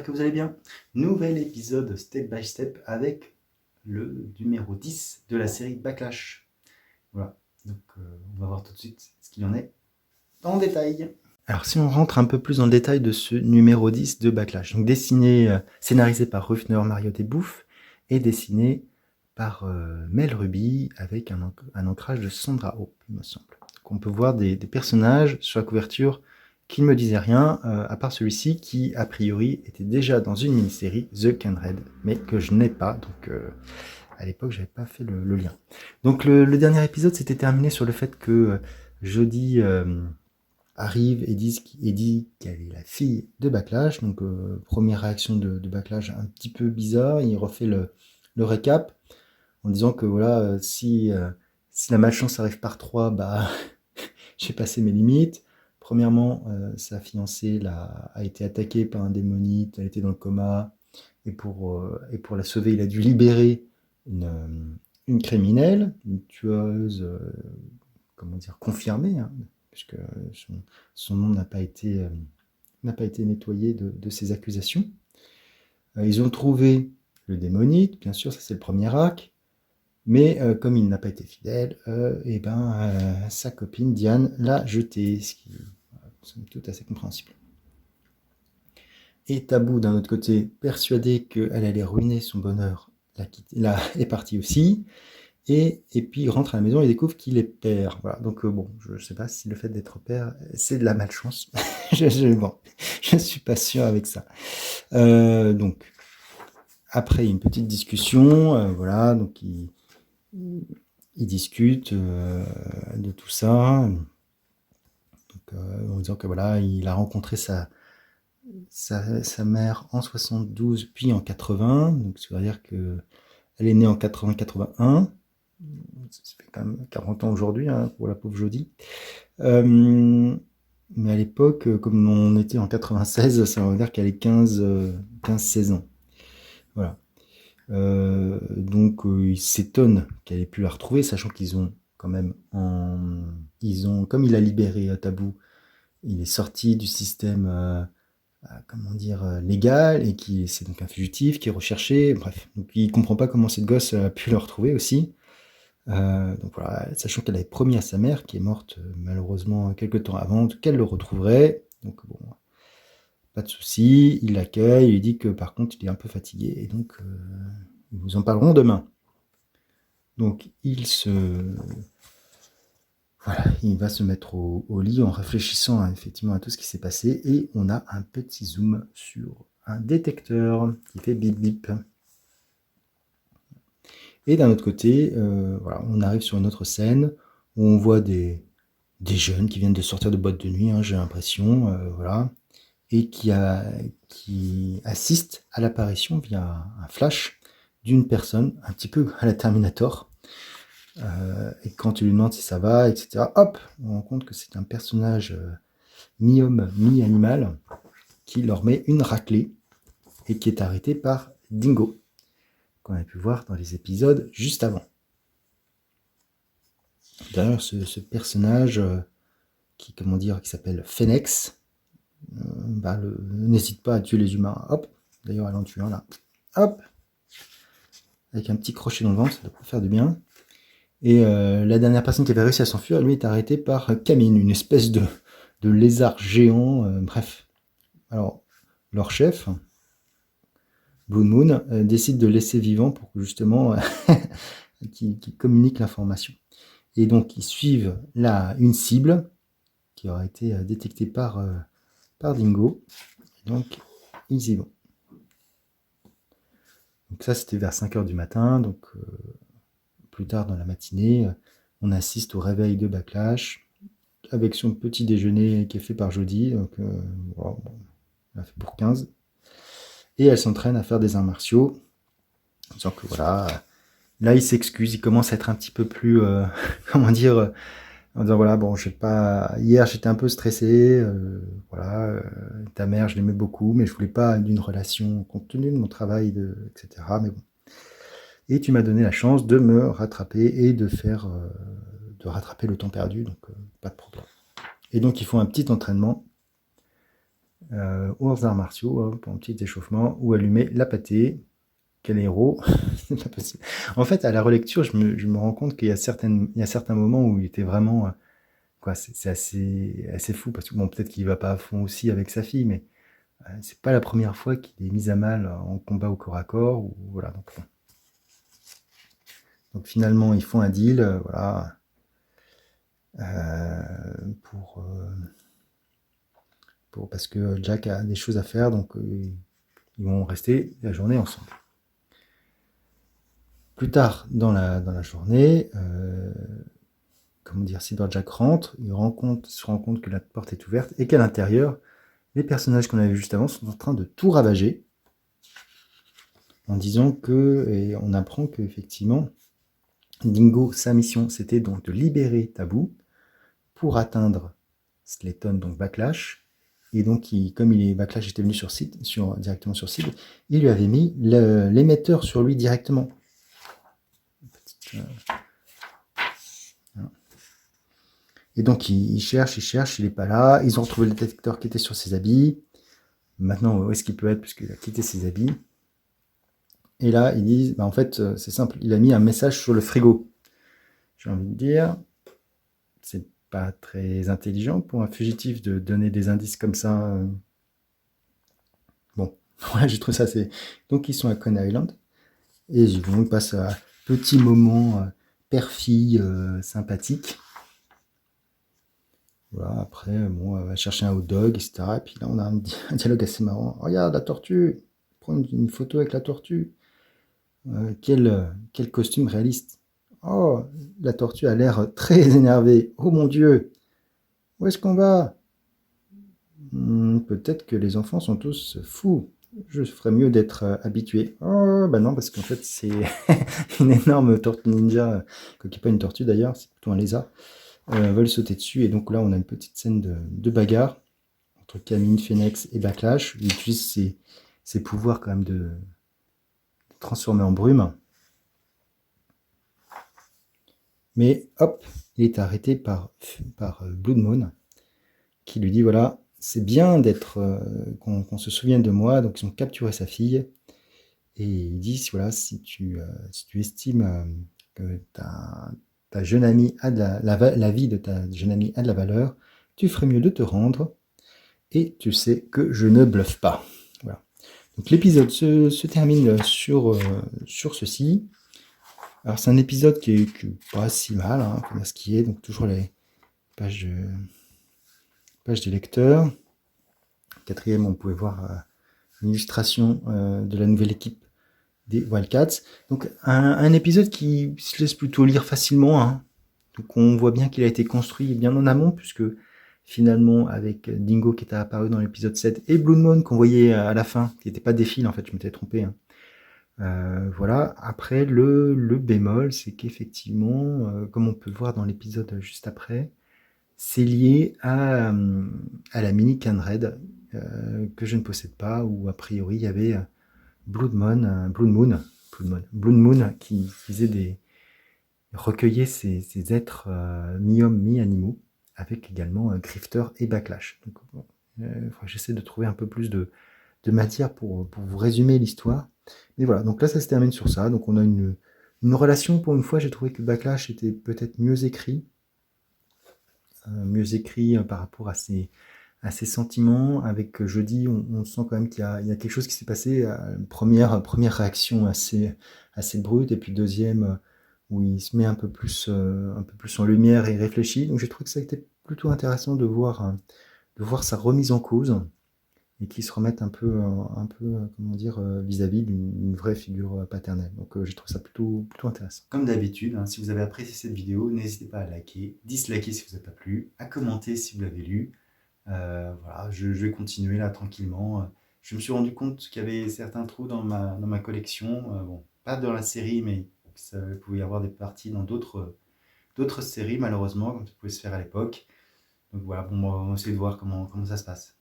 que vous allez bien. Nouvel épisode step by step avec le numéro 10 de la série Backlash. Voilà, donc on va voir tout de suite ce qu'il en est en détail. Alors si on rentre un peu plus dans le détail de ce numéro 10 de Backlash, donc dessiné, scénarisé par Ruffner, Mariotte et Bouffe, et dessiné par Mel Ruby avec un ancrage de Sandra Oh, il me semble. Donc on peut voir des personnages sur la couverture qui ne me disaient rien, à part celui-ci qui, a priori, était déjà dans une mini-série, The Kindred, mais que je n'ai pas, donc à l'époque, j'avais pas fait le lien. Donc le dernier épisode s'était terminé sur le fait que Jodie arrive et dit qu'elle est la fille de Backlash, donc première réaction de Backlash un petit peu bizarre, il refait le récap, en disant que voilà, si la malchance arrive par 3, bah j'ai passé mes limites. Premièrement, sa fiancée a été attaquée par un démonite, elle était dans le coma, et pour la sauver, il a dû libérer une criminelle, une tueuse, confirmée, hein, puisque son nom n'a pas été nettoyé de ces accusations. Ils ont trouvé le démonite, bien sûr, ça c'est le premier arc. Mais comme il n'a pas été fidèle, sa copine Diane l'a jeté, ce qui est tout assez compréhensible. Et Tabou, d'un autre côté, persuadé qu'elle allait ruiner son bonheur, est parti aussi. Et puis il rentre à la maison et découvre qu'il est père. Voilà. Donc je ne sais pas si le fait d'être père, c'est de la malchance. Je suis pas sûr avec ça. Donc, après une petite discussion, voilà, donc ils discutent de tout ça, donc, en disant que voilà, il a rencontré sa mère en 72 puis en 80, donc ça veut dire que elle est née en 80-81, ça fait quand même 40 ans aujourd'hui, hein, pour la pauvre Jodie. Mais à l'époque, comme on était en 96, ça veut dire qu'elle est 15-16 ans. Voilà. Donc il s'étonne qu'elle ait pu la retrouver, sachant qu'ils ont quand même comme il a libéré Tabou, il est sorti du système légal, et c'est donc un fugitif qui est recherché, bref, donc il comprend pas comment cette gosse a pu le retrouver aussi. Donc voilà, sachant qu'elle avait promis à sa mère, qui est morte malheureusement quelques temps avant, qu'elle le retrouverait. Donc bon, pas de souci, il l'accueille, il lui dit que par contre il est un peu fatigué, et donc ils vous en parleront demain. Donc il va se mettre au lit en réfléchissant effectivement à tout ce qui s'est passé, et on a un petit zoom sur un détecteur qui fait bip bip. Et d'un autre côté, on arrive sur une autre scène où on voit des jeunes qui viennent de sortir de boîte de nuit, hein, j'ai l'impression, et qui assistent à l'apparition via un flash d'une personne, un petit peu à la Terminator. Et quand tu lui demandes si ça va, etc., hop, on rend compte que c'est un personnage mi-homme, mi-animal, qui leur met une raclée et qui est arrêté par Dingo, qu'on a pu voir dans les épisodes juste avant. D'ailleurs, ce personnage qui s'appelle Phoenix, n'hésite pas à tuer les humains. Hop, d'ailleurs, elle en tue un là. Hop, avec un petit crochet dans le ventre, ça doit pas faire du bien. Et la dernière personne qui avait réussi à s'enfuir, lui, est arrêté par Kamine, une espèce de lézard géant. Bref. Alors, leur chef, Blue Moon, décide de laisser vivant pour que justement qu'il communique l'information. Et donc, ils suivent une cible qui aura été détectée par Dingo. Et donc, ils y vont. Donc ça, c'était vers 5h du matin. Donc, plus tard dans la matinée, on assiste au réveil de Backlash avec son petit déjeuner qui est fait par Jodie. Donc, elle a fait pour 15. Et elle s'entraîne à faire des arts martiaux. En disant que voilà, là, il s'excuse, il commence à être un petit peu plus, en disant voilà, bon, hier j'étais un peu stressé, ta mère je l'aimais beaucoup, mais je voulais pas d'une relation compte tenu de mon travail, etc. Mais bon. Et tu m'as donné la chance de me rattraper et de rattraper le temps perdu, donc pas de problème. Et donc ils font un petit entraînement aux arts martiaux pour un petit échauffement ou allumer la pâtée. Quel héros. C'est pas possible. En fait, à la relecture, je me rends compte qu'il y a certains moments où il était vraiment quoi, c'est assez fou parce que bon, peut-être qu'il va pas à fond aussi avec sa fille, mais c'est pas la première fois qu'il est mis à mal en combat au corps à corps. Ou, voilà, donc, bon. Donc finalement, ils font un deal, voilà, parce que Jack a des choses à faire, donc ils vont rester la journée ensemble. Plus tard dans la journée, comment dire, Silver Jack rentre, il se rend compte que la porte est ouverte et qu'à l'intérieur, les personnages qu'on avait vus juste avant sont en train de tout ravager, en disant que, et on apprend qu'effectivement, Dingo, sa mission, c'était donc de libérer Taboo pour atteindre Slayton, donc Backlash. Et donc, comme Backlash était venu directement sur site, il lui avait mis l'émetteur sur lui directement. Et donc, il cherche, il n'est pas là. Ils ont retrouvé le détecteur qui était sur ses habits. Maintenant, où est-ce qu'il peut être, puisqu'il a quitté ses habits. Et là, ils disent, en fait, c'est simple, il a mis un message sur le frigo. J'ai envie de dire, c'est pas très intelligent pour un fugitif de donner des indices comme ça. Bon, ouais, j'ai trouvé ça assez... Donc, ils sont à Coney Island. Et ils passent un petit moment père-fille sympathique. Voilà, après, bon, elle va chercher un hot dog, etc. Et puis là, on a un dialogue assez marrant. Regarde, la tortue. Prends une photo avec la tortue. Quel costume réaliste. Oh, la tortue a l'air très énervée. Oh mon Dieu. Où est-ce qu'on va? Peut-être que les enfants sont tous fous. Je ferais mieux d'être habitué. Oh, bah non, parce qu'en fait, c'est une énorme tortue ninja, qui n'est pas une tortue d'ailleurs, c'est plutôt un lézard, veulent sauter dessus. Et donc là, on a une petite scène de bagarre entre Camille, Phoenix et Backlash. Il utilise ses pouvoirs quand même de transformer en brume. Mais hop, il est arrêté par Blood Moon, qui lui dit, voilà, c'est bien qu'on se souvienne de moi. Donc ils ont capturé sa fille. Et ils disent, voilà, si tu estimes que ta jeune amie a la vie de ta jeune amie a de la valeur, tu ferais mieux de te rendre. Et tu sais que je ne bluffe pas. Voilà. Donc l'épisode se termine sur ceci. Alors c'est un épisode qui est pas si mal, hein, comme ce qui est. Donc toujours les pages des lecteurs. Quatrième, on pouvait voir une illustration de la nouvelle équipe des Wildcats. Donc un épisode qui se laisse plutôt lire facilement. Hein. Donc on voit bien qu'il a été construit bien en amont, puisque finalement, avec Dingo qui était apparu dans l'épisode 7 et Blood Moon qu'on voyait à la fin, qui n'était pas des fils en fait, je m'étais trompé. Hein. Voilà. Après, le bémol, c'est qu'effectivement, comme on peut le voir dans l'épisode juste après, c'est lié à la mini Canred que je ne possède pas, où a priori il y avait Blood Moon qui recueillait ces êtres mi-hommes, mi-animaux, avec également Grifter et Backlash. Donc, bon, j'essaie de trouver un peu plus de matière pour vous résumer l'histoire. Mais voilà, donc là ça se termine sur ça. Donc on a une relation, pour une fois, j'ai trouvé que Backlash était peut-être mieux écrit par rapport à ses sentiments. Avec Jeudi, on sent quand même qu'il y a quelque chose qui s'est passé. Première réaction assez brute, et puis deuxième où il se met un peu plus en lumière et réfléchit. Donc j'ai trouvé que ça a été plutôt intéressant de voir sa remise en cause, et qui se remette un peu comment dire, vis-à-vis d'une vraie figure paternelle. Donc j'ai trouvé ça plutôt intéressant. Comme d'habitude, hein, si vous avez apprécié cette vidéo, n'hésitez pas à liker, disliker si vous n'avez pas plu, à commenter si vous l'avez lu. Voilà, je vais continuer là tranquillement. Je me suis rendu compte qu'il y avait certains trous dans ma collection. Bon, pas dans la série, mais ça pouvait y avoir des parties dans d'autres séries, malheureusement, comme ça pouvait se faire à l'époque. Donc voilà, bon, on va essayer de voir comment ça se passe.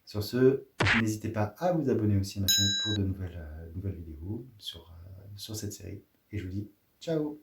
Sur ce, n'hésitez pas à vous abonner aussi à ma chaîne pour de nouvelles vidéos sur cette série. Et je vous dis ciao!